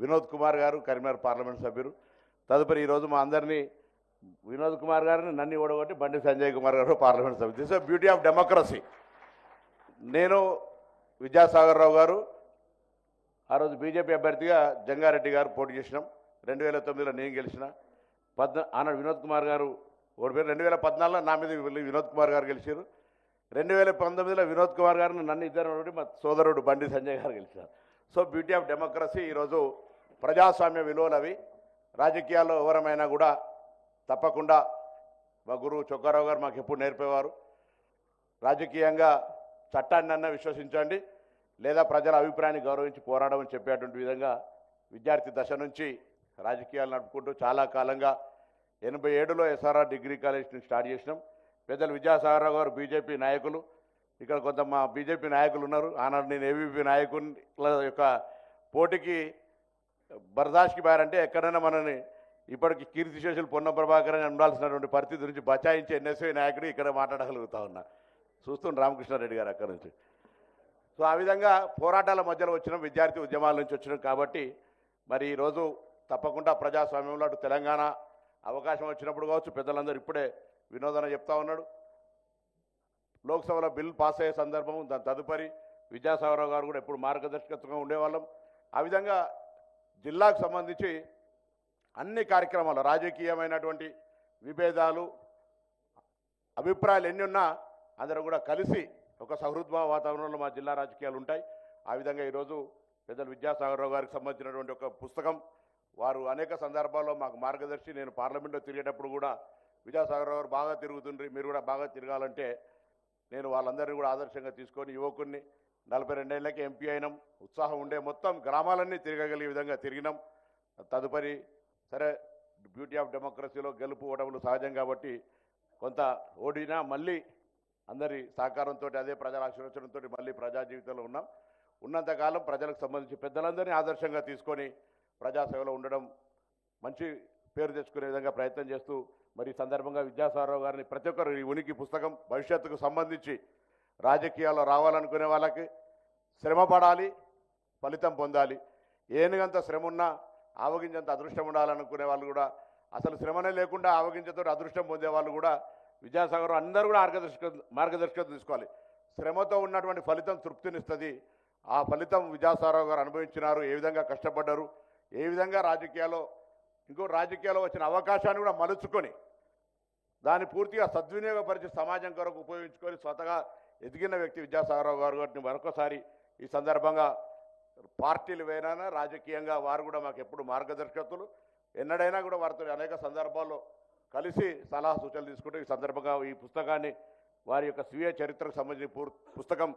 వినోద్ కుమార్ గారు కరీంనగర్ పార్లమెంట్ సభ్యులు. తదుపరి ఈరోజు మా అందరినీ వినోద్ కుమార్ గారిని నన్ను ఓడగొట్టి బండి సంజయ్ కుమార్ గారు పార్లమెంట్ సభ్యులు. This is beauty of democracy. నేను విద్యాసాగర్ రావు గారు ఆ రోజు బీజేపీ అభ్యర్థిగా జంగారెడ్డి గారు పోటీ చేసినాం. 2009లో నేను గెలిచిన. ఆనాడు వినోద్ కుమార్ గారు ఓడిపోయారు. 2014లో నా మీద వినోద్ కుమార్ గారు గెలిచారు. 2019లో వినోద్ కుమార్ గారిని నన్ను ఇద్దరు మా సోదరుడు బండి సంజయ్ గారు గెలిచారు. So beauty of democracy. ఈరోజు ప్రజాస్వామ్య విలువలు అవి. రాజకీయాల్లో ఎవరమైనా కూడా తప్పకుండా మా గురువు చొక్కారావు గారు మాకు ఎప్పుడు నేర్పేవారు, రాజకీయంగా చట్టాన్నన్నా విశ్వసించండి లేదా ప్రజల అభిప్రాయాన్ని గౌరవించి పోరాడమని చెప్పేటువంటి విధంగా విద్యార్థి దశ నుంచి రాజకీయాలు నడుపుకుంటూ చాలా కాలంగా 87లో ఎస్ఆర్ఆర్ డిగ్రీ కాలేజ్ని స్టార్ట్ చేసినాం. పెద్దలు విద్యాసాగరరావు గారు బీజేపీ నాయకులు, ఇక్కడ కొంత మా బీజేపీ నాయకులు ఉన్నారు. ఆనాడు నేను ఏబీపీ నాయకుల యొక్క పోటీకి బర్దాష్కి బారంటే ఎక్కడైనా మనని ఇప్పటికి కీర్తిశేషులు పొన్న ప్రభాకర్ అని ఉండాల్సినటువంటి పరిస్థితి నుంచి బచాయించే ఎన్ఎస్ఐ నాయకుడు ఇక్కడ మాట్లాడగలుగుతా ఉన్నా. చూస్తున్న రామకృష్ణారెడ్డి గారు అక్కడి నుంచి. సో ఆ విధంగా పోరాటాల మధ్యలో వచ్చిన విద్యార్థి ఉద్యమాల నుంచి వచ్చినాం. కాబట్టి మరి ఈరోజు తప్పకుండా ప్రజాస్వామ్యంలో అటు తెలంగాణ అవకాశం వచ్చినప్పుడు కావచ్చు, పెద్దలందరూ ఇప్పుడే వినోదన చెప్తా ఉన్నాడు, లోక్సభలో బిల్ పాస్ అయ్యే సందర్భం, దాని తదుపరి విద్యాసాగరరావు గారు కూడా ఎప్పుడు మార్గదర్శకత్వంగా ఉండేవాళ్ళం. ఆ విధంగా జిల్లాకు సంబంధించి అన్ని కార్యక్రమాలు, రాజకీయమైనటువంటి విభేదాలు అభిప్రాయాలు ఎన్ని ఉన్నా అందరం కూడా కలిసి ఒక సహృద్భావ వాతావరణంలో మా జిల్లా రాజకీయాలు ఉంటాయి. ఆ విధంగా ఈరోజు పెద్దలు విద్యాసాగరరావు గారికి సంబంధించినటువంటి ఒక పుస్తకం, వారు అనేక సందర్భాల్లో మాకు మార్గదర్శి. నేను పార్లమెంట్లో తిరిగేటప్పుడు కూడా విద్యాసాగరరావు గారు బాగా తిరుగుతుండ్రి, మీరు కూడా బాగా తిరగాలంటే నేను వాళ్ళందరినీ కూడా ఆదర్శంగా తీసుకొని యువకుడిని 42 ఏళ్ళకి ఎంపీ అయినాం. ఉత్సాహం ఉండే మొత్తం గ్రామాలన్నీ తిరగగలిగే విధంగా తిరిగినాం. తదుపరి సరే బ్యూటీ ఆఫ్ డెమోక్రసీలో గెలుపు ఓటములు సహజం కాబట్టి కొంత ఓడినా మళ్ళీ అందరి సహకారంతో అదే ప్రజల ఆశీర్వచనంతో మళ్ళీ ప్రజా జీవితంలో ఉన్నాం. ఉన్నంతకాలం ప్రజలకు సంబంధించి పెద్దలందరినీ ఆదర్శంగా తీసుకొని ప్రజాసేవలో ఉండడం, మంచి పేరు తెచ్చుకునే విధంగా ప్రయత్నం చేస్తూ మరి ఈ సందర్భంగా విద్యాసాగరరావు గారిని ప్రతి ఒక్కరు ఈ ఉనికి పుస్తకం భవిష్యత్తుకు సంబంధించి రాజకీయాల్లో రావాలనుకునే వాళ్ళకి శ్రమ పడాలి, ఫలితం పొందాలి. ఏనుగంత శ్రమ ఉన్నా ఆవగించంత అదృష్టం ఉండాలనుకునే వాళ్ళు కూడా, అసలు శ్రమనే లేకుండా ఆవగించతో అదృష్టం పొందే వాళ్ళు కూడా విద్యాసాగర్ అందరూ కూడా మార్గదర్శకత్వం తీసుకోవాలి. శ్రమతో ఉన్నటువంటి ఫలితం తృప్తినిస్తుంది. ఆ ఫలితం విద్యాసాగరరావు గారు అనుభవించినారు. ఏ విధంగా కష్టపడ్డారు, ఏ విధంగా రాజకీయాల్లో వచ్చిన అవకాశాన్ని కూడా మలుచుకొని దాన్ని పూర్తిగా సద్వినియోగపరిచి సమాజం కొరకు ఉపయోగించుకొని స్వతగా ఎదిగిన వ్యక్తి విద్యాసాగరరావు గారు. గారిని మరొకసారి ఈ సందర్భంగా పార్టీలు వేరైనా రాజకీయంగా వారు కూడా మాకు ఎప్పుడు మార్గదర్శకత్తులు. ఎన్నడైనా కూడా వారితో అనేక సందర్భాల్లో కలిసి సలహా సూచనలు తీసుకుంటూ ఈ సందర్భంగా ఈ పుస్తకాన్ని వారి యొక్క స్వీయ చరిత్రకు సంబంధించిన పుస్తకం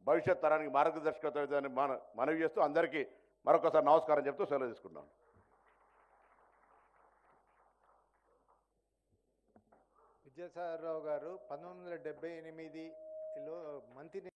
భవిష్యత్ తరానికి మార్గదర్శకత్వాన్ని మనవి చేస్తూ అందరికీ మరొకసారి నమస్కారం చెప్తూ సెలవు తీసుకుంటున్నాను. విద్యాసాగరరావు గారు 1978లో మంత్రి